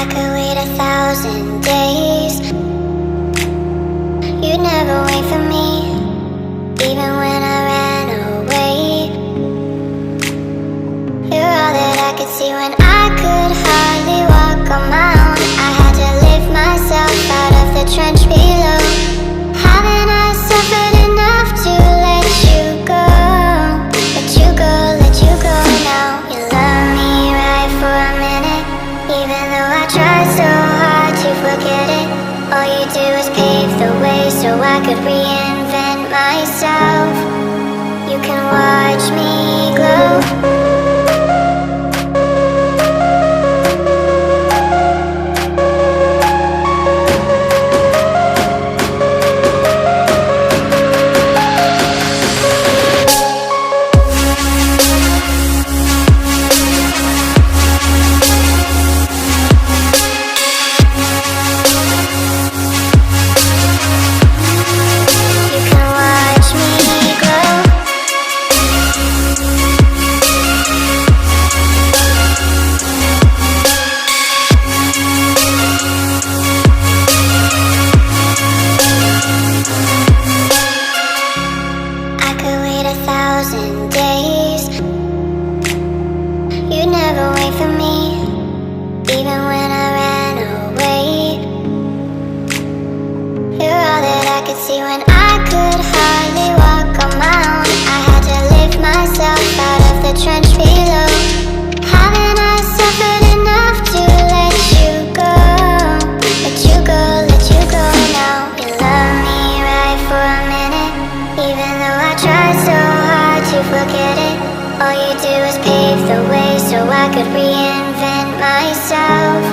I could wait 1,000 days. You'd never wait for me, even when I ran away. You're all that I could see when I could hardly walk on my own. I had to lift myself out of the trench below. Haven't I suffered enough to let you go? Let you go, let you go now. You love me right for a minute, even though I tried so hard to forget it. All you do is pave the way so I could reinvent myself. You can watch me glow. You'd never wait for me, even when I ran away. You're all that I could see when I could hardly walk on my own. I had to lift myself out of the trench below. Haven't I suffered enough to let you go? Let you go, let you go now. You love me right for a minute, even though I tried so hard to forget it. All you do is pave the way so I could reinvent myself.